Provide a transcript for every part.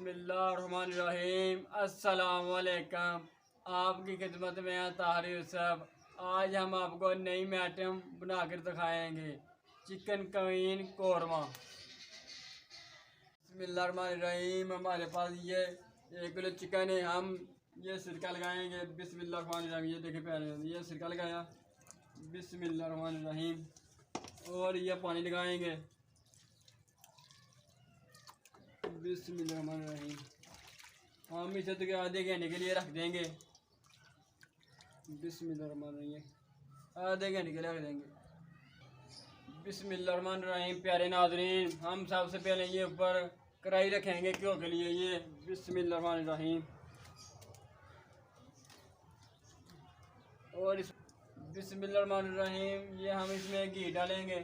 बिस्मिल्लाहिर्रहमानिर्रहीम। अस्सलाम वालेकुम। आपकी खिदमत में है ताहिर यूसुफ। आज हम आपको नई आइटम बनाकर दिखाएंगे, चिकन कवीन कौरमा। बिस्मिल्लाहिर्रहमानिर्रहीम। हमारे पास ये 1 किलो चिकन है। हम ये सिरका लगाएंगे। बिस्मिल्लाहिर्रहमानिर्रहीम। ये देखिए प्यारे, ये सिरका लगाया। बिस्मिल्लाहिर्रहमानिर्रहीम। और ये पानी लगाएंगे। बिस्मिल्लाहिर्रहमानिर्रहीम। हम इसे तो आधे घंटे के लिए रख देंगे। बिस्मिल्लाहिर्रहमानिर्रहीम। आधे घंटे के लिए रख देंगे। बिस्मिल्लाहिर्रहमानिर्रहीम। प्यारे नाज़रीन, हम सबसे पहले ये ऊपर कढ़ाई रखेंगे क्यों के लिए। ये बिस्मिल्लाहिर्रहमानिर्रहीम। और इस बिस्मिल्लाहिर्रहमानिर्रहीम ये हम इसमें घी डालेंगे।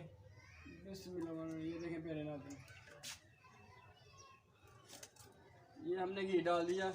बिस्मिल्लाहिर्रहमानिर्रहीम। ये देखें प्यारे नाज़रीन, ये हमने घी डाल दिया।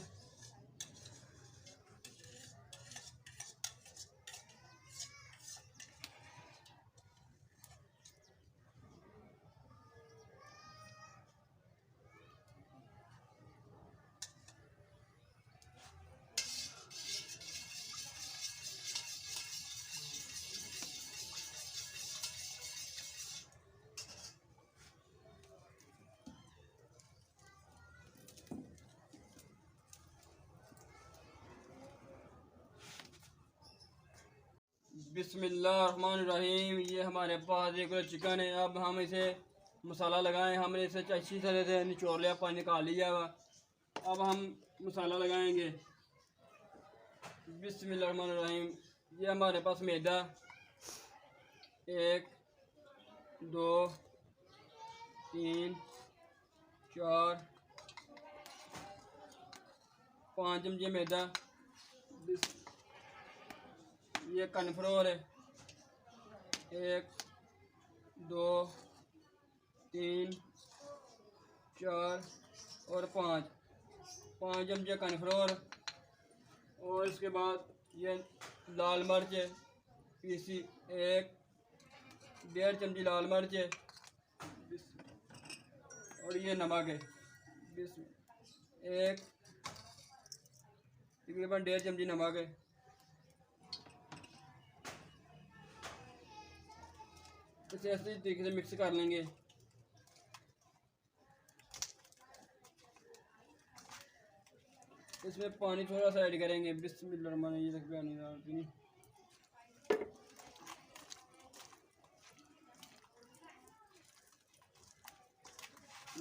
बिस्मिल्लाहिर्रहमानिर्रहीम। ये हमारे पास 1 किलो चिकन है। अब हम इसे मसाला लगाएं। हमने इसे अच्छी तरह से निचोड़ लिया, पानी निकाल लिया हुआ। अब हम मसाला लगाएंगे। बिस्मिल्लाहिर्रहमानिर्रहीम। ये हमारे पास मैदा 1 2 3 4 5 चमचे मैदा। ये कॉर्नफ्लोर है 1 2 3 4 और 5 चमचे कॉर्नफ्लोर। और इसके बाद ये लाल मिर्च है पीसी 1.5 चमची लाल मिर्च है। और ये नमक है तकरीबन 1.5 चमची नमक है। इसे ऐसे तरीके से मिक्स कर लेंगे। इसमें पानी थोड़ा सा ऐड करेंगे। बिस्मिल्लाहिर्रहमानिर्रहीम।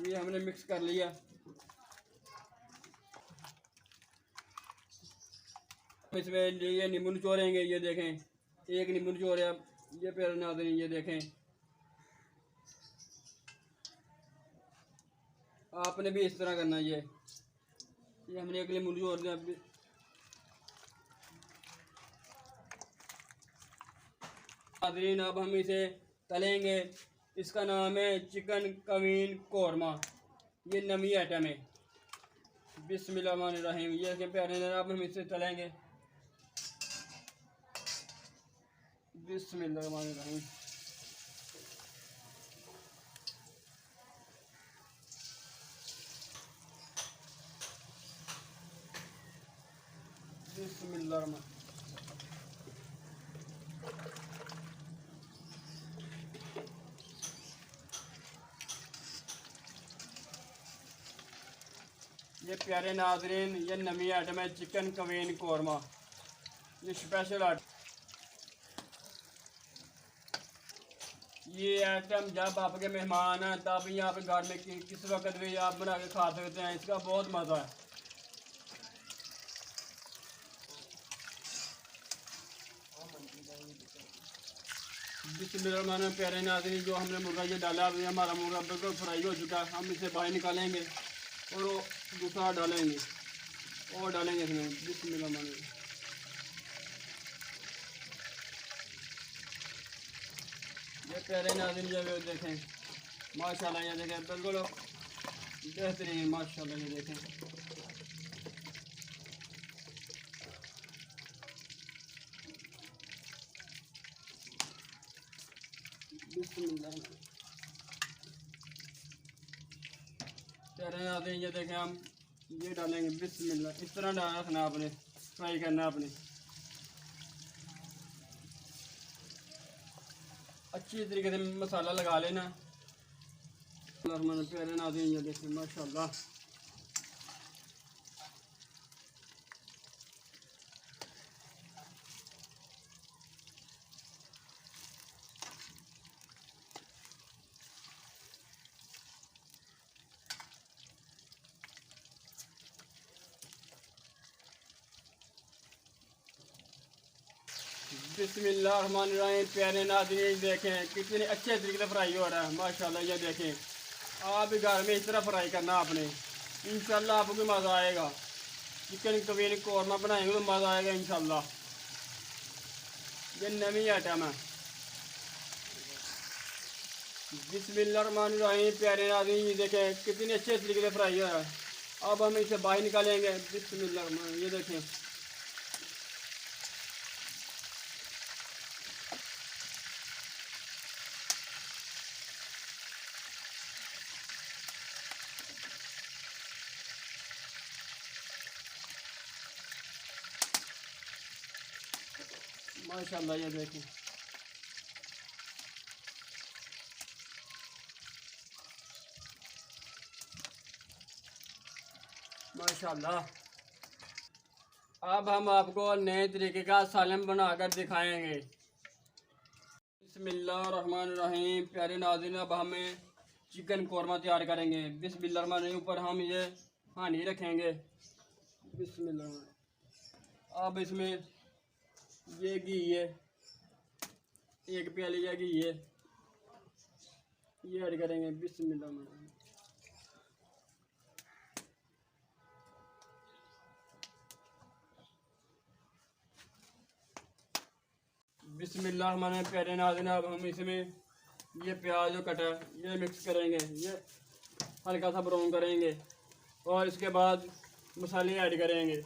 ये हमने मिक्स कर लिया। इसमें ये नींबू निचोड़ेंगे। ये देखें 1 नींबू निचोड़े। अब ये प्यारे नाज़रीन, ये देखें, आपने भी इस तरह करना। ये हमने 1 नींबू निचोड़ दिया। नाज़रीन, अब हम इसे तलेंगे। इसका नाम है चिकन कवीन कौरमा। ये नई आइटम है। बिस्मिल्लाहिर्रहमानिर्रहीम। ये के प्यारे, अब हम इसे तलेंगे। बिस्मिल्लाहिर्रहमानिर्रहीम। बिस्मिल्लाहिर्रहमानिर्रहीम। ये प्यारे नाज़रीन, ये नई आइटम है चिकन कवीन कौरमा। ये स्पेशल आइटम। ये आइटम जब आपके मेहमान हैं तब यहाँ पे घर में किस वक्त भी आप बना के खा सकते हैं। इसका बहुत मज़ा है। बिस्मिल्लाहिर्रहमानिर्रहीम। प्यारे नाज़रीन, जो हमने मुर्गा ये डाला, अभी हमारा मुर्गा बिल्कुल फ्राई हो चुका है। हम इसे बाहर निकालेंगे और वो दूसरा डालेंगे इसमें। बिस्मिल्लाहिर्रहमानिर्रहीम। ये प्यारे नाज़रीन, ये देखें माशाल्लाह। ये देखें बिल्कुल बेहतरीन माशाल्लाह। ये देखें बिस्मिल्लाह। कह रहे हैं आते हैं। ये देखें हम ये डालेंगे बिस्मिल्लाह। इस तरह डाल रखना आपने, फ्राई करना आपने अच्छी तरीके से मसाला लगा लेना। प्यारे नाज़रीन ये देखिए माशाल्लाह बिस्मिल्लाहिर्रहमानिर्रहीम। प्यारे नाज़रीन देखें कितने अच्छे तरीके से फ्राई हो रहा है माशाल्लाह। ये देखें आप भी घर में इस तरह फ्राई करना आपने, इंशाल्लाह आपको मज़ा आएगा। चिकन कवीन कौरमा बनाएंगे तो मज़ा आएगा इंशाल्लाह। ये नवी आइटम है। बिस्मिल्लाहिर्रहमानिर्रहीम। प्यारे नाज़रीन ये देखें कितने अच्छे तरीके से फ्राई हो रहा है। अब हम इसे बाहर निकालेंगे। बिस्मिल्लाह। ये देखें माशाल्लाह। ये देखें माशाल्लाह। अब हम आपको नए तरीके का सालन बनाकर दिखाएंगे। बिस्मिल्लाहिर्रहमानिर्रहीम। प्यारे नाज़रीन अब हमें चिकन कौरमा तैयार करेंगे। बिस्मिल्लाहिर्रहमानिर्रहीम। ऊपर हम ये हानी रखेंगे। बिस्मिल्लाह। अब इसमें ये घी है, एक प्याली या घी है, ये ऐड करेंगे। बिस्मिल्लाह। बिस्मिल्लाह। हमारे प्यारे नाज़रीन अब हम इसमें ये प्याज जो कटा है ये मिक्स करेंगे, ये हल्का सा ब्राउन करेंगे और इसके बाद मसाले ऐड करेंगे।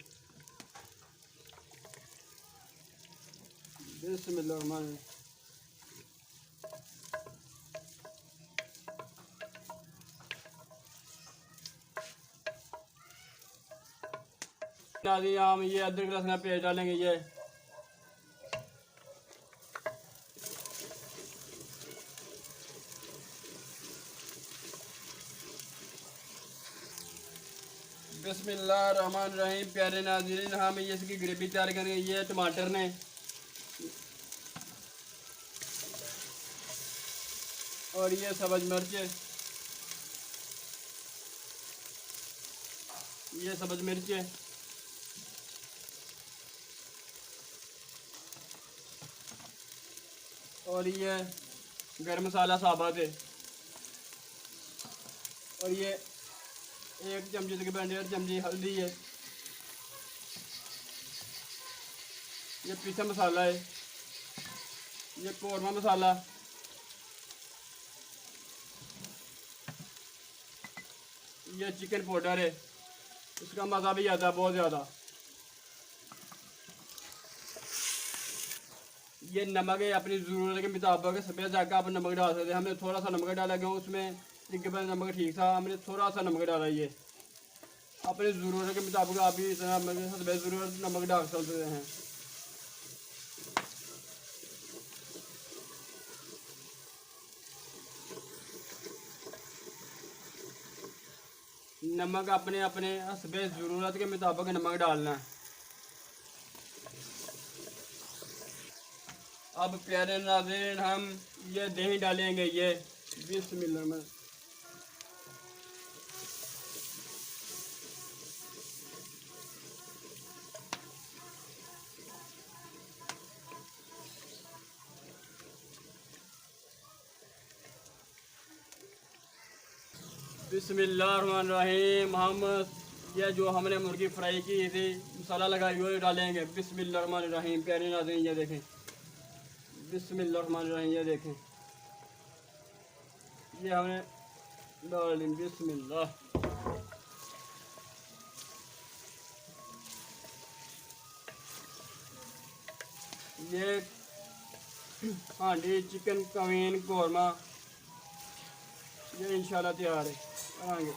बिस्मिल्लाह। हमारे नाज़रीन हम ये अदरक लहसुन का पेस्ट डालेंगे। ये बिस्मिल्लाहिर्रहमानिर्रहीम। प्यारे नाज़रीन हम ये इसकी ग्रेवी तैयार करेंगे। ये टमाटर ने और ये सब्ज़ मिर्च, ये सब्ज़ मिर्च और ये गरम मसाला साबुत है और ये एक चमचे के 1.5 चमची हल्दी है, ये पिसा मसाला है, ये कौरमा मसाला, ये चिकन पाउडर है, इसका मज़ा भी आता है बहुत ज़्यादा। ये नमक है अपनी ज़रूरत के मुताबिक सफ़ेद जाकर आप नमक डाल सकते हैं। हमने थोड़ा सा नमक डाला क्यों उसमें एक बार नमक ठीक था, हमने थोड़ा सा नमक डाला। ये अपनी ज़रूरत के मुताबिक आप भी इतना सफ़ेद ज़रूरत नमक डाल सकते हैं। नमक अपने अपने हस्बे ज़रूरत के मुताबिक नमक डालना है। अब प्यारे नाज़रीन हम ये दही डालेंगे। ये बिस्मिल्लाह में बिस्मिल्लाहिर्रहमानिर्रहीम। हम ये जो हमने मुर्गी फ्राई की थी मसाला लगाई हुई डालेंगे। बिस्मिल्लाहिर्रहमानिर्रहीम। प्यारे नाज़रीन ये देखें बिस्मिल्लाहिर्रहमानिर्रहीम। ये देखें ये हमने डाल दी। बिस्मिल्लाह। ये हांडी चिकन कवीन कौरमा ये इंशाल्लाह तैयार है। आएंगे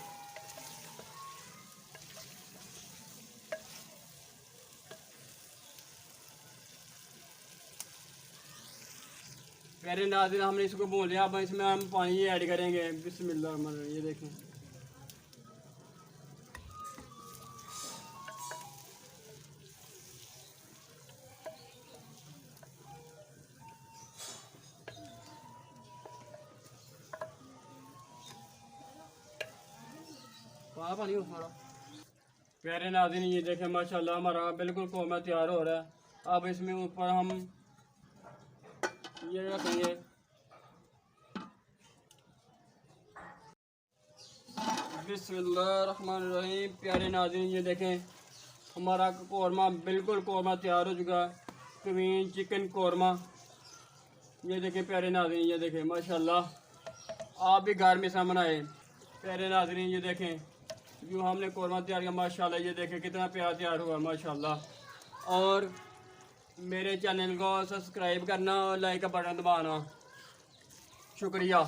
प्यारे नाज़रीन, हमने इसको भून लिया। अब इसमें हम पानी ऐड करेंगे। बिस्मिल्लाह, ये देखें। पानी थोड़ा। प्यारे नाज़रीन, ये देखें माशाल्लाह हमारा बिल्कुल कौरमा तैयार हो रहा है। अब इसमें ऊपर हम ये रखेंगे। बिस्मिल्लाहिर्रहमानिर्रहीम। प्यारे नाज़रीन, ये देखें हमारा कौरमा बिल्कुल कौरमा तैयार हो चुका है। Queen chicken korma. ये देखें प्यारे नाज़रीन, ये देखें माशाल्लाह आप भी घर में ऐसा बनाए। प्यारे नाज़रीन, ये देखें जो हमने कौरमा तैयार किया माशाल्लाह। ये देखें कितना प्यार तैयार हुआ माशाल्लाह। और मेरे चैनल को सब्सक्राइब करना और लाइक का बटन दबाना। शुक्रिया।